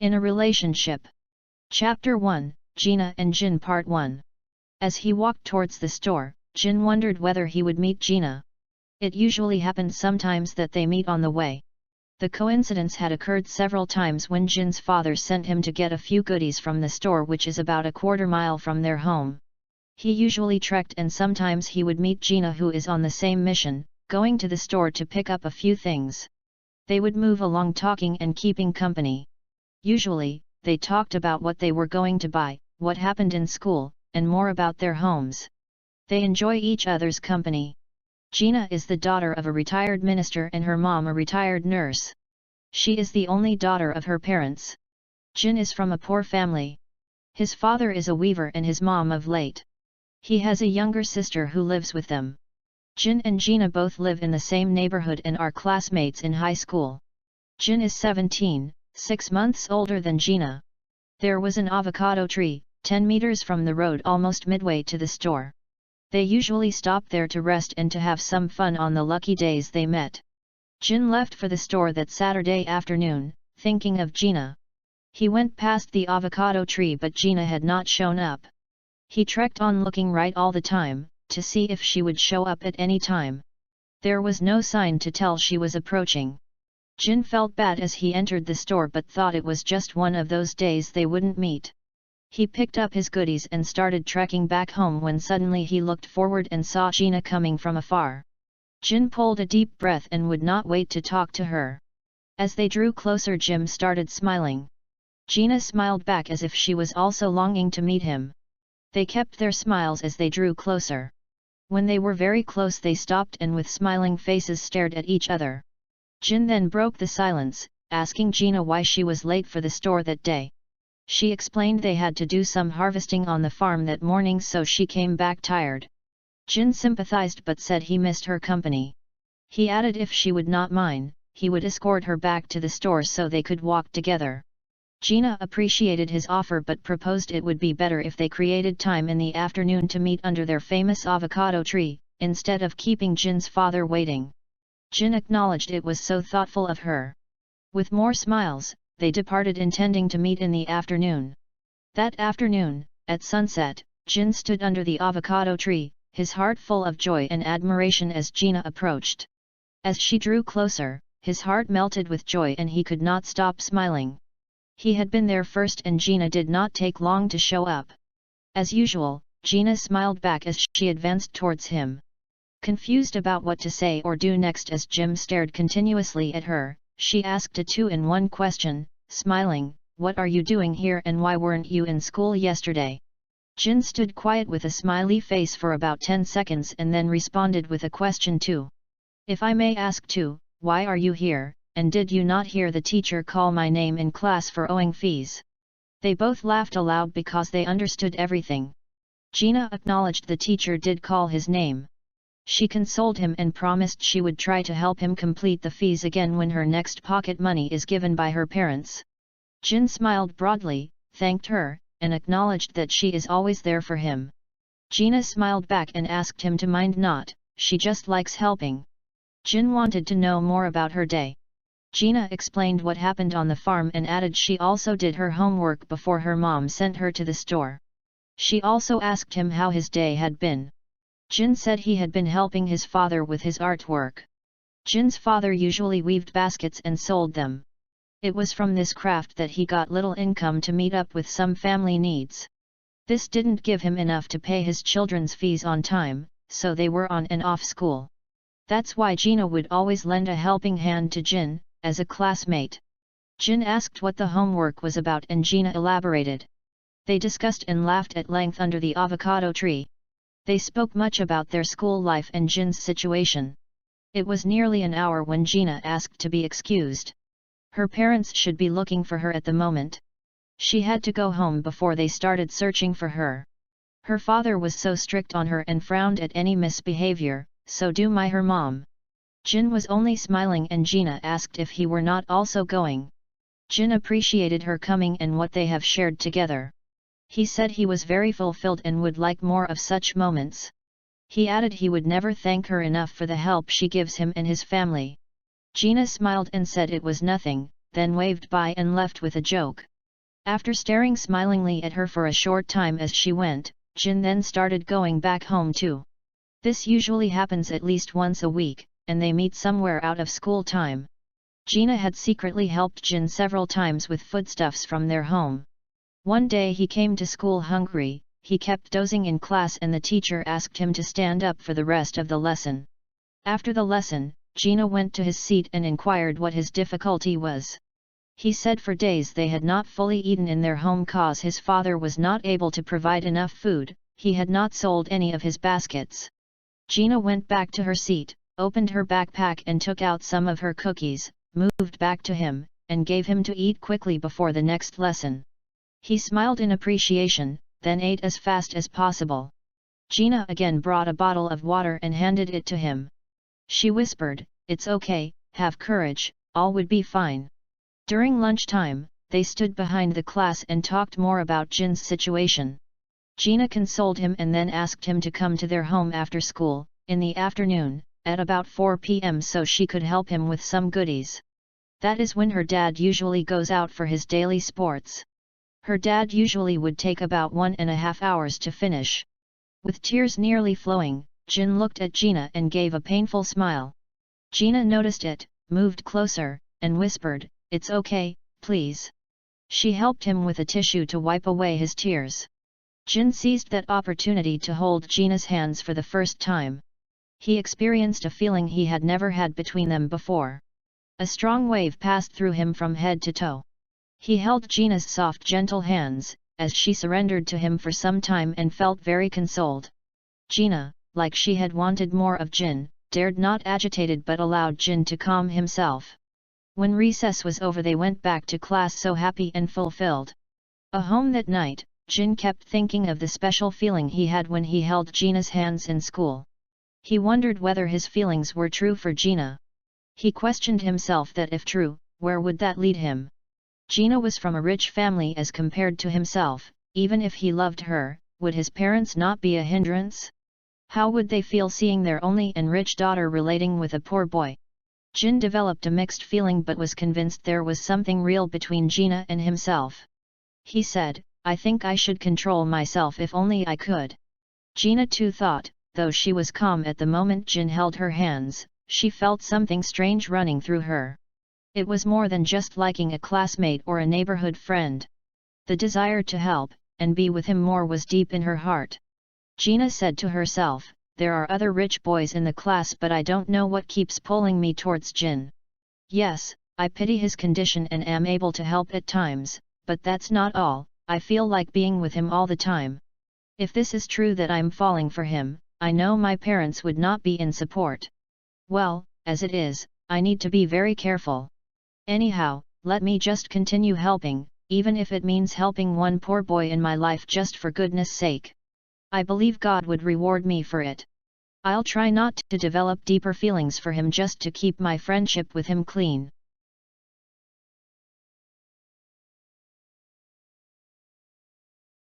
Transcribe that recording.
In a relationship. Chapter 1, Gina and Jin Part 1. As he walked towards the store, Jin wondered whether he would meet Gina. It usually happened sometimes that they meet on the way. The coincidence had occurred several times when Jin's father sent him to get a few goodies from the store, which is about a quarter-mile from their home. He usually trekked, and sometimes he would meet Gina, who is on the same mission, going to the store to pick up a few things. They would move along talking and keeping company. Usually, they talked about what they were going to buy, what happened in school, and more about their homes. They enjoy each other's company. Gina is the daughter of a retired minister and her mom a retired nurse. She is the only daughter of her parents. Jin is from a poor family. His father is a weaver and his mom of late. He has a younger sister who lives with them. Jin and Gina both live in the same neighborhood and are classmates in high school. Jin is 17, 6 months older than Gina. There was an avocado tree, 10 meters from the road, almost midway to the store. They usually stop there to rest and to have some fun on the lucky days they met. Jin left for the store that Saturday afternoon, thinking of Gina. He went past the avocado tree, but Gina had not shown up. He trekked on looking right all the time, to see if she would show up at any time. There was no sign to tell she was approaching. Jin felt bad as he entered the store, but thought it was just one of those days they wouldn't meet. He picked up his goodies and started trekking back home when suddenly he looked forward and saw Gina coming from afar. Jin pulled a deep breath and would not wait to talk to her. As they drew closer, Jin started smiling. Gina smiled back as if she was also longing to meet him. They kept their smiles as they drew closer. When they were very close, they stopped and with smiling faces stared at each other. Jin then broke the silence, asking Gina why she was late for the store that day. She explained they had to do some harvesting on the farm that morning, so she came back tired. Jin sympathized but said he missed her company. He added if she would not mind, he would escort her back to the store so they could walk together. Gina appreciated his offer but proposed it would be better if they created time in the afternoon to meet under their famous avocado tree, instead of keeping Jin's father waiting. Jin acknowledged it was so thoughtful of her. With more smiles, they departed, intending to meet in the afternoon. That afternoon, at sunset, Jin stood under the avocado tree, his heart full of joy and admiration as Gina approached. As she drew closer, his heart melted with joy and he could not stop smiling. He had been there first and Gina did not take long to show up. As usual, Gina smiled back as she advanced towards him. Confused about what to say or do next as Jin stared continuously at her, she asked a two-in-one question, smiling, "What are you doing here and why weren't you in school yesterday?" Jin stood quiet with a smiley face for about 10 seconds and then responded with a question too. "If I may ask too, why are you here, and did you not hear the teacher call my name in class for owing fees?" They both laughed aloud because they understood everything. Gina acknowledged the teacher did call his name. She consoled him and promised she would try to help him complete the fees again when her next pocket money is given by her parents. Jin smiled broadly, thanked her, and acknowledged that she is always there for him. Gina smiled back and asked him to mind not, she just likes helping. Jin wanted to know more about her day. Gina explained what happened on the farm and added she also did her homework before her mom sent her to the store. She also asked him how his day had been. Jin said he had been helping his father with his artwork. Jin's father usually weaved baskets and sold them. It was from this craft that he got little income to meet up with some family needs. This didn't give him enough to pay his children's fees on time, so they were on and off school. That's why Gina would always lend a helping hand to Jin, as a classmate. Jin asked what the homework was about and Gina elaborated. They discussed and laughed at length under the avocado tree. They spoke much about their school life and Jin's situation. It was nearly an hour when Gina asked to be excused. Her parents should be looking for her at the moment. She had to go home before they started searching for her. Her father was so strict on her and frowned at any misbehavior, so do her mom. Jin was only smiling and Gina asked if he were not also going. Jin appreciated her coming and what they have shared together. He said he was very fulfilled and would like more of such moments. He added he would never thank her enough for the help she gives him and his family. Gina smiled and said it was nothing, then waved bye and left with a joke. After staring smilingly at her for a short time as she went, Jin then started going back home too. This usually happens at least once a week, and they meet somewhere out of school time. Gina had secretly helped Jin several times with foodstuffs from their home. One day he came to school hungry. He kept dozing in class and the teacher asked him to stand up for the rest of the lesson. After the lesson, Gina went to his seat and inquired what his difficulty was. He said for days they had not fully eaten in their home cause his father was not able to provide enough food, he had not sold any of his baskets. Gina went back to her seat, opened her backpack and took out some of her cookies, moved back to him, and gave him to eat quickly before the next lesson. He smiled in appreciation, then ate as fast as possible. Gina again brought a bottle of water and handed it to him. She whispered, "It's okay, have courage, all would be fine." During lunchtime, they stood behind the class and talked more about Jin's situation. Gina consoled him and then asked him to come to their home after school, in the afternoon, at about 4 p.m. so she could help him with some goodies. That is when her dad usually goes out for his daily sports. Her dad usually would take about 1.5 hours to finish. With tears nearly flowing, Jin looked at Gina and gave a painful smile. Gina noticed it, moved closer, and whispered, "It's okay, please." She helped him with a tissue to wipe away his tears. Jin seized that opportunity to hold Gina's hands for the first time. He experienced a feeling he had never had between them before. A strong wave passed through him from head to toe. He held Gina's soft gentle hands, as she surrendered to him for some time and felt very consoled. Gina, like she had wanted more of Jin, dared not agitated but allowed Jin to calm himself. When recess was over they went back to class so happy and fulfilled. At home that night, Jin kept thinking of the special feeling he had when he held Gina's hands in school. He wondered whether his feelings were true for Gina. He questioned himself that if true, where would that lead him? Gina was from a rich family as compared to himself, even if he loved her, would his parents not be a hindrance? How would they feel seeing their only and rich daughter relating with a poor boy? Jin developed a mixed feeling but was convinced there was something real between Gina and himself. He said, "I think I should control myself if only I could." Gina too thought, though she was calm at the moment Jin held her hands, she felt something strange running through her. It was more than just liking a classmate or a neighborhood friend. The desire to help, and be with him more was deep in her heart. Gina said to herself, "There are other rich boys in the class but I don't know what keeps pulling me towards Jin. Yes, I pity his condition and am able to help at times, but that's not all, I feel like being with him all the time. If this is true that I'm falling for him, I know my parents would not be in support. Well, as it is, I need to be very careful. Anyhow, let me just continue helping, even if it means helping one poor boy in my life just for goodness sake. I believe God would reward me for it. I'll try not to develop deeper feelings for him just to keep my friendship with him clean."